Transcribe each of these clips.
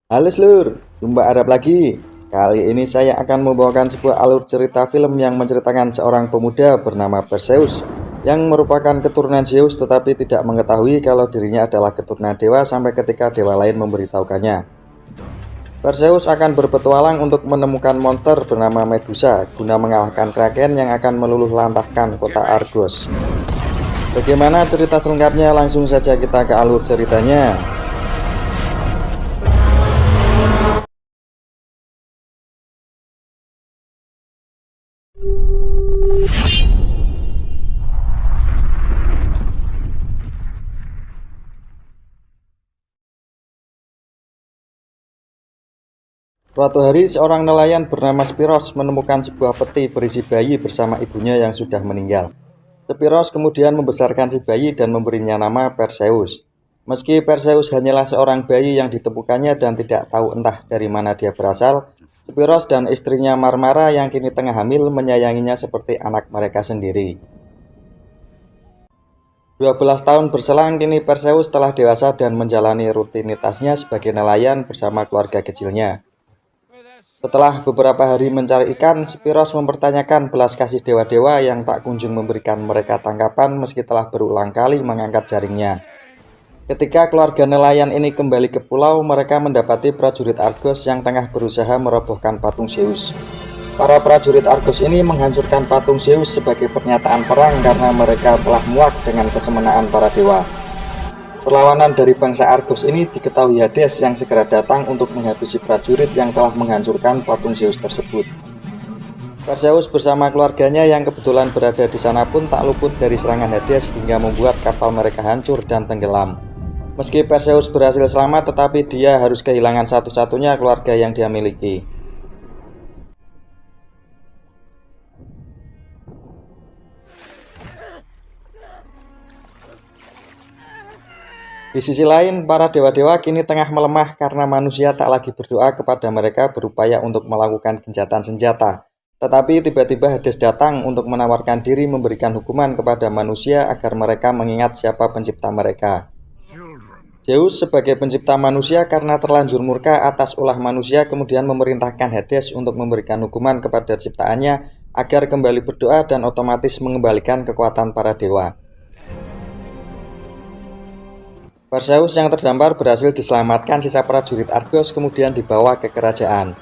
Halo seluruh, jumpa Arab lagi. Kali ini saya akan membawakan sebuah alur cerita film yang menceritakan seorang pemuda bernama Perseus yang merupakan keturunan Zeus tetapi tidak mengetahui kalau dirinya adalah keturunan dewa sampai ketika dewa lain memberitahukannya. Perseus akan berpetualang untuk menemukan monster bernama Medusa guna mengalahkan Kraken yang akan meluluh lantahkan kota Argos. Bagaimana cerita selengkapnya? Langsung saja kita ke alur ceritanya. Suatu hari, seorang nelayan bernama Spiros menemukan sebuah peti berisi bayi bersama ibunya yang sudah meninggal. Spiros kemudian membesarkan si bayi dan memberinya nama Perseus. Meski Perseus hanyalah seorang bayi yang ditemukannya dan tidak tahu entah dari mana dia berasal, Spiros dan istrinya Marmara yang kini tengah hamil menyayanginya seperti anak mereka sendiri. 12 tahun berselang, kini Perseus telah dewasa dan menjalani rutinitasnya sebagai nelayan bersama keluarga kecilnya. Setelah beberapa hari mencari ikan, Spiros mempertanyakan belas kasih dewa-dewa yang tak kunjung memberikan mereka tangkapan meski telah berulang kali mengangkat jaringnya. Ketika keluarga nelayan ini kembali ke pulau, mereka mendapati prajurit Argos yang tengah berusaha merobohkan patung Zeus. Para prajurit Argos ini menghancurkan patung Zeus sebagai pernyataan perang karena mereka telah muak dengan kesemenaan para dewa. Perlawanan dari bangsa Argos ini diketahui Hades yang segera datang untuk menghabisi prajurit yang telah menghancurkan patung Zeus tersebut. Perseus bersama keluarganya yang kebetulan berada di sana pun tak luput dari serangan Hades hingga membuat kapal mereka hancur dan tenggelam. Meski Perseus berhasil selamat, tetapi dia harus kehilangan satu-satunya keluarga yang dia miliki. Di sisi lain, para dewa-dewa kini tengah melemah karena manusia tak lagi berdoa kepada mereka berupaya untuk melakukan gencatan senjata. Tetapi tiba-tiba Hades datang untuk menawarkan diri memberikan hukuman kepada manusia agar mereka mengingat siapa pencipta mereka. Zeus sebagai pencipta manusia karena terlanjur murka atas ulah manusia kemudian memerintahkan Hades untuk memberikan hukuman kepada ciptaannya agar kembali berdoa dan otomatis mengembalikan kekuatan para dewa. Perseus yang terdampar berhasil diselamatkan sisa prajurit Argos kemudian dibawa ke kerajaan.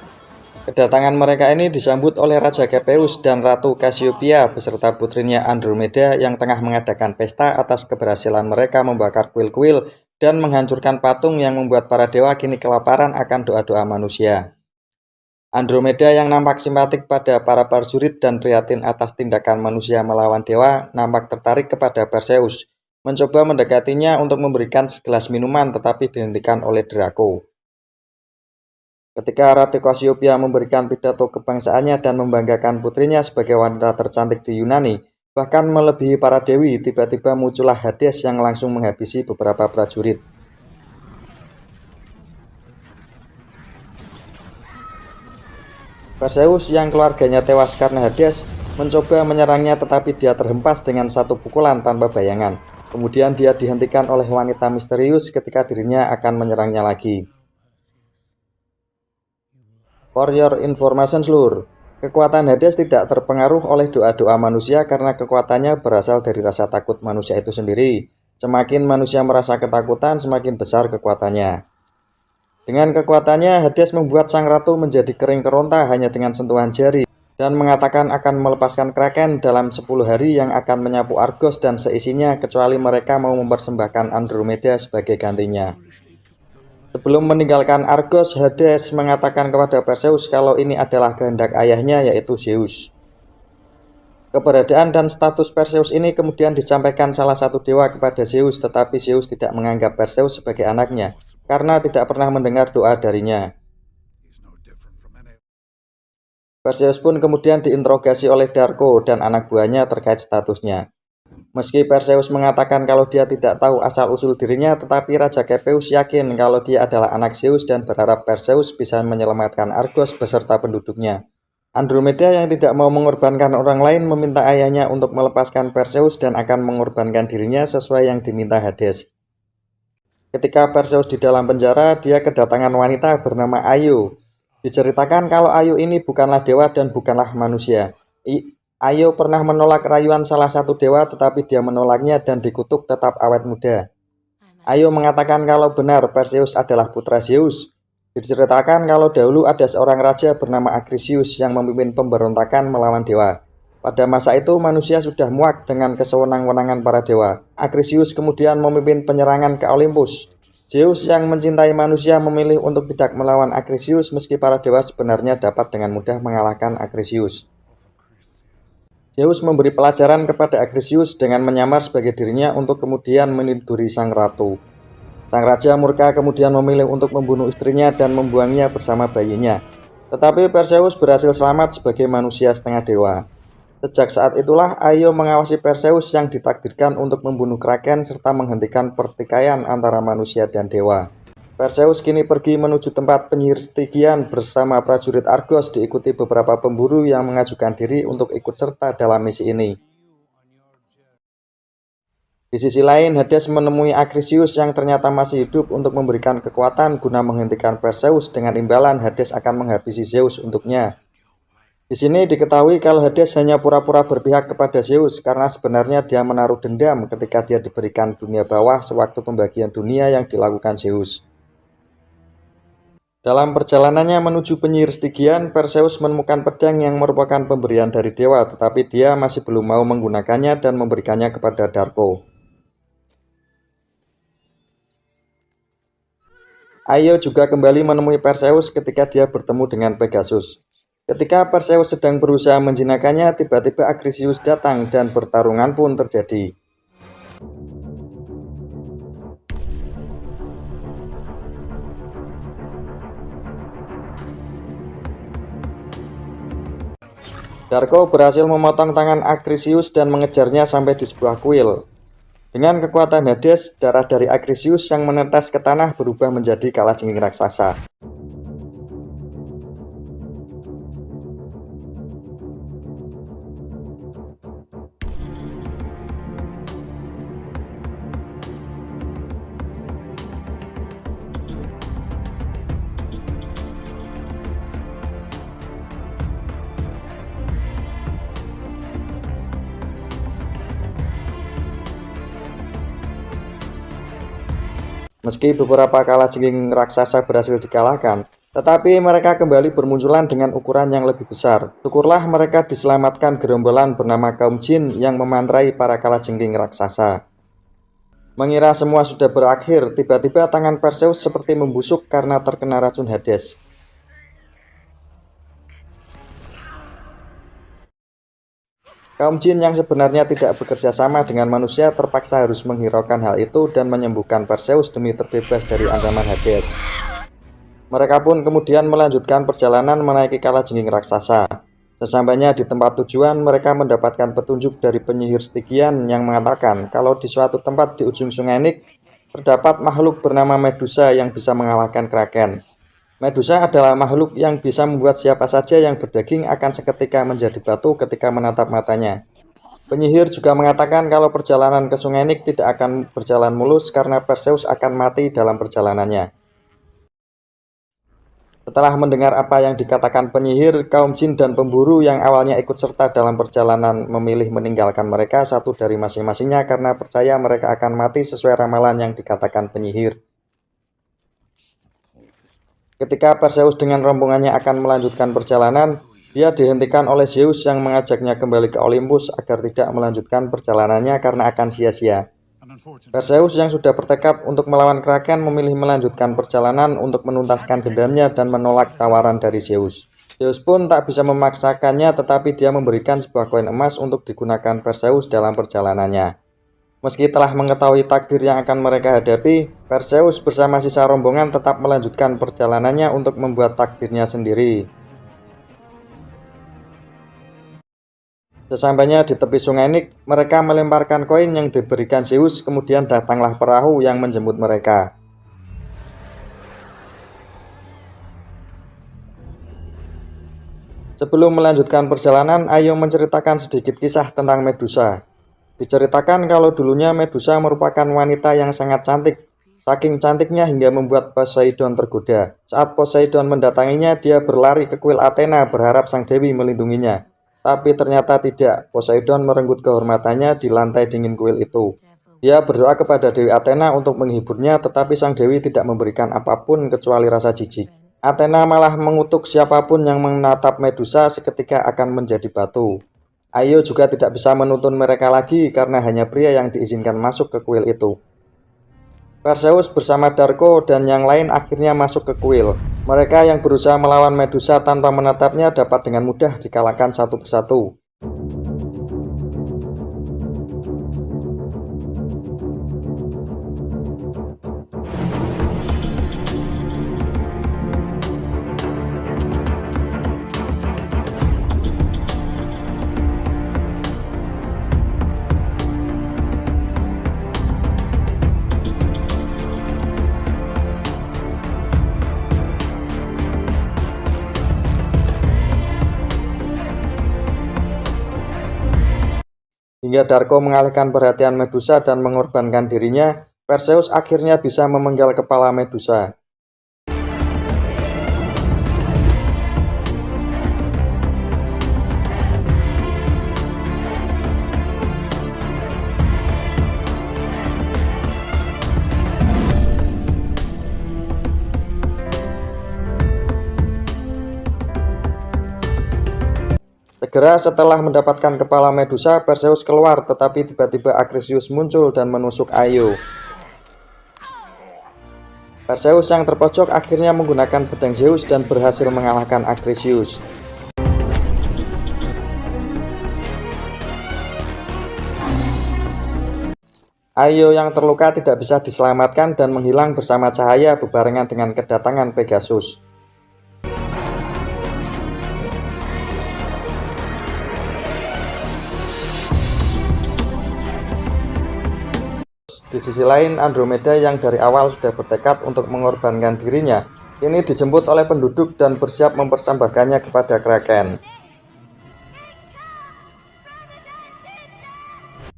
Kedatangan mereka ini disambut oleh Raja Kepeus dan Ratu Cassiopeia beserta putrinya Andromeda yang tengah mengadakan pesta atas keberhasilan mereka membakar kuil-kuil dan menghancurkan patung yang membuat para dewa kini kelaparan akan doa-doa manusia. Andromeda yang nampak simpatik pada para prajurit dan prihatin atas tindakan manusia melawan dewa nampak tertarik kepada Perseus. Mencoba mendekatinya untuk memberikan segelas minuman tetapi dihentikan oleh Draco. Ketika Ratu Cassiopeia memberikan pidato kebangsaannya dan membanggakan putrinya sebagai wanita tercantik di Yunani, bahkan melebihi para dewi, tiba-tiba muncullah Hades yang langsung menghabisi beberapa prajurit. Perseus yang keluarganya tewas karena Hades mencoba menyerangnya tetapi dia terhempas dengan satu pukulan tanpa bayangan. Kemudian dia dihentikan oleh wanita misterius ketika dirinya akan menyerangnya lagi. For your information seluruh, kekuatan Hades tidak terpengaruh oleh doa-doa manusia karena kekuatannya berasal dari rasa takut manusia itu sendiri. Semakin manusia merasa ketakutan, semakin besar kekuatannya. Dengan kekuatannya, Hades membuat sang ratu menjadi kering keronta hanya dengan sentuhan jari dan mengatakan akan melepaskan Kraken dalam 10 hari yang akan menyapu Argos dan seisinya kecuali mereka mau mempersembahkan Andromeda sebagai gantinya. Sebelum meninggalkan Argos, Hades mengatakan kepada Perseus kalau ini adalah kehendak ayahnya yaitu Zeus. Keberadaan dan status Perseus ini kemudian disampaikan salah satu dewa kepada Zeus, tetapi Zeus tidak menganggap Perseus sebagai anaknya karena tidak pernah mendengar doa darinya. Perseus pun kemudian diinterogasi oleh Draco dan anak buahnya terkait statusnya. Meski Perseus mengatakan kalau dia tidak tahu asal-usul dirinya, tetapi Raja Kepeus yakin kalau dia adalah anak Zeus dan berharap Perseus bisa menyelamatkan Argos beserta penduduknya. Andromeda yang tidak mau mengorbankan orang lain meminta ayahnya untuk melepaskan Perseus dan akan mengorbankan dirinya sesuai yang diminta Hades. Ketika Perseus di dalam penjara, dia kedatangan wanita bernama Ayo. Diceritakan kalau Ayo ini bukanlah dewa dan bukanlah manusia. Ayo pernah menolak rayuan salah satu dewa, tetapi dia menolaknya dan dikutuk tetap awet muda. Ayo mengatakan kalau benar Perseus adalah putra Zeus. Diceritakan kalau dahulu ada seorang raja bernama Acrisius yang memimpin pemberontakan melawan dewa. Pada masa itu manusia sudah muak dengan kesewenang-wenangan para dewa. Acrisius kemudian memimpin penyerangan ke Olympus. Zeus yang mencintai manusia memilih untuk tidak melawan Acrisius meski para dewa sebenarnya dapat dengan mudah mengalahkan Acrisius. Zeus memberi pelajaran kepada Acrisius dengan menyamar sebagai dirinya untuk kemudian meniduri sang ratu. Sang raja murka kemudian memilih untuk membunuh istrinya dan membuangnya bersama bayinya. Tetapi Perseus berhasil selamat sebagai manusia setengah dewa. Sejak saat itulah Ayo mengawasi Perseus yang ditakdirkan untuk membunuh Kraken serta menghentikan pertikaian antara manusia dan dewa. Perseus kini pergi menuju tempat penyihir Stygian bersama prajurit Argos, diikuti beberapa pemburu yang mengajukan diri untuk ikut serta dalam misi ini. Di sisi lain, Hades menemui Acrisius yang ternyata masih hidup untuk memberikan kekuatan guna menghentikan Perseus. Dengan imbalan, Hades akan menghabisi Zeus untuknya. Di sini diketahui kalau Hades hanya pura-pura berpihak kepada Zeus karena sebenarnya dia menaruh dendam ketika dia diberikan dunia bawah sewaktu pembagian dunia yang dilakukan Zeus. Dalam perjalanannya menuju penyihir Stygian, Perseus menemukan pedang yang merupakan pemberian dari dewa, tetapi dia masih belum mau menggunakannya dan memberikannya kepada Darko. Ayo juga kembali menemui Perseus ketika dia bertemu dengan Pegasus. Ketika Perseus sedang berusaha menjinakkannya, tiba-tiba Acrisius datang dan pertarungan pun terjadi. Darko berhasil memotong tangan Acrisius dan mengejarnya sampai di sebuah kuil. Dengan kekuatan Hades, darah dari Acrisius yang menetes ke tanah berubah menjadi kalajengking raksasa. Meski beberapa kalajengking raksasa berhasil dikalahkan, tetapi mereka kembali bermunculan dengan ukuran yang lebih besar. Syukurlah mereka diselamatkan gerombolan bernama kaum jin yang memantrai para kalajengking raksasa. Mengira semua sudah berakhir, tiba-tiba tangan Perseus seperti membusuk karena terkena racun Hades. Kaum jin yang sebenarnya tidak bekerja sama dengan manusia terpaksa harus menghiraukan hal itu dan menyembuhkan Perseus demi terbebas dari ancaman Hades. Mereka pun kemudian melanjutkan perjalanan menaiki kalajengking raksasa. Sesampainya di tempat tujuan, mereka mendapatkan petunjuk dari penyihir Stygian yang mengatakan kalau di suatu tempat di ujung sungai Nik terdapat makhluk bernama Medusa yang bisa mengalahkan Kraken. Medusa adalah makhluk yang bisa membuat siapa saja yang berdaging akan seketika menjadi batu ketika menatap matanya. Penyihir juga mengatakan kalau perjalanan ke sungai Nik tidak akan berjalan mulus karena Perseus akan mati dalam perjalanannya. Setelah mendengar apa yang dikatakan penyihir, kaum jin dan pemburu yang awalnya ikut serta dalam perjalanan memilih meninggalkan mereka satu dari masing-masingnya karena percaya mereka akan mati sesuai ramalan yang dikatakan penyihir. Ketika Perseus dengan rombongannya akan melanjutkan perjalanan, dia dihentikan oleh Zeus yang mengajaknya kembali ke Olympus agar tidak melanjutkan perjalanannya karena akan sia-sia. Perseus yang sudah bertekad untuk melawan Kraken memilih melanjutkan perjalanan untuk menuntaskan dendamnya dan menolak tawaran dari Zeus. Zeus pun tak bisa memaksakannya, tetapi dia memberikan sebuah koin emas untuk digunakan Perseus dalam perjalanannya. Meski telah mengetahui takdir yang akan mereka hadapi, Perseus bersama sisa rombongan tetap melanjutkan perjalanannya untuk membuat takdirnya sendiri. Sesampainya di tepi sungai Nik, mereka melemparkan koin yang diberikan Zeus, kemudian datanglah perahu yang menjemput mereka. Sebelum melanjutkan perjalanan, Ayo menceritakan sedikit kisah tentang Medusa. Diceritakan kalau dulunya Medusa merupakan wanita yang sangat cantik. Saking cantiknya hingga membuat Poseidon tergoda. Saat Poseidon mendatanginya, dia berlari ke kuil Athena berharap sang dewi melindunginya. Tapi ternyata tidak, Poseidon merenggut kehormatannya di lantai dingin kuil itu. Dia berdoa kepada Dewi Athena untuk menghiburnya, tetapi sang dewi tidak memberikan apapun kecuali rasa jijik. Athena malah mengutuk siapapun yang menatap Medusa seketika akan menjadi batu. Io juga tidak bisa menuntun mereka lagi karena hanya pria yang diizinkan masuk ke kuil itu. Perseus bersama Darko dan yang lain akhirnya masuk ke kuil. Mereka yang berusaha melawan Medusa tanpa menatapnya dapat dengan mudah dikalahkan satu persatu. Hingga Darko mengalihkan perhatian Medusa dan mengorbankan dirinya, Perseus akhirnya bisa memenggal kepala Medusa. Segera setelah mendapatkan kepala Medusa, Perseus keluar, tetapi tiba-tiba Acrisius muncul dan menusuk Io. Perseus yang terpojok akhirnya menggunakan pedang Zeus dan berhasil mengalahkan Acrisius. Io yang terluka tidak bisa diselamatkan dan menghilang bersama cahaya bebarengan dengan kedatangan Pegasus. Di sisi lain, Andromeda yang dari awal sudah bertekad untuk mengorbankan dirinya, ini dijemput oleh penduduk dan bersiap mempersembahkannya kepada Kraken.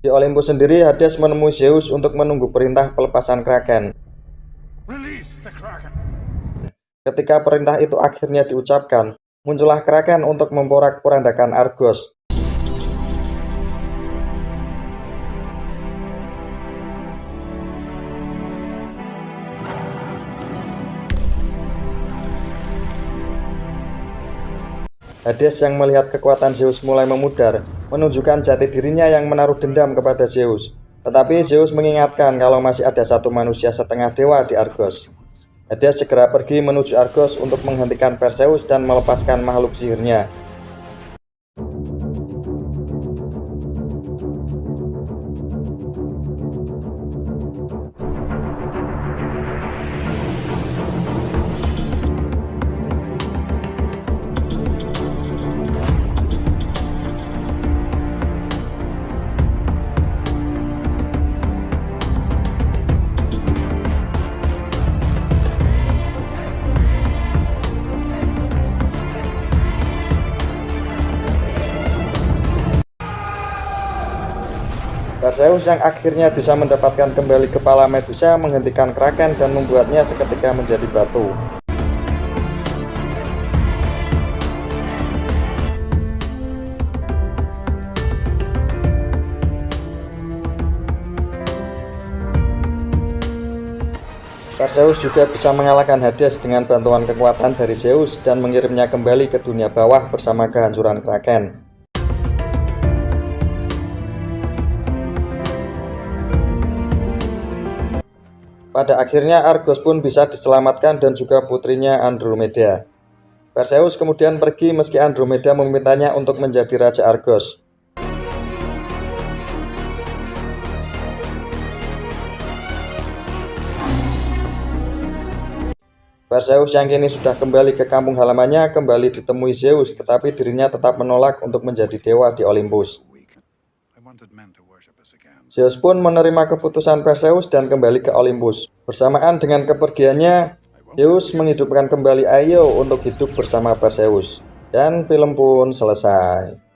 Di Olympus sendiri, Hades menemui Zeus untuk menunggu perintah pelepasan Kraken. Ketika perintah itu akhirnya diucapkan, muncullah Kraken untuk memporak-porandakan Argos. Hades yang melihat kekuatan Zeus mulai memudar, menunjukkan jati dirinya yang menaruh dendam kepada Zeus. Tetapi Zeus mengingatkan kalau masih ada satu manusia setengah dewa di Argos. Hades segera pergi menuju Argos untuk menghentikan Perseus dan melepaskan makhluk sihirnya. Perseus yang akhirnya bisa mendapatkan kembali kepala Medusa menghentikan Kraken dan membuatnya seketika menjadi batu. Perseus juga bisa mengalahkan Hades dengan bantuan kekuatan dari Zeus dan mengirimnya kembali ke dunia bawah bersama kehancuran Kraken. Pada akhirnya Argos pun bisa diselamatkan dan juga putrinya Andromeda. Perseus kemudian pergi meski Andromeda memintanya untuk menjadi Raja Argos. Perseus yang kini sudah kembali ke kampung halamannya kembali ditemui Zeus, tetapi dirinya tetap menolak untuk menjadi dewa di Olympus. Zeus pun menerima keputusan Perseus dan kembali ke Olympus. Bersamaan dengan kepergiannya, Zeus menghidupkan kembali Io untuk hidup bersama Perseus. Dan film pun selesai.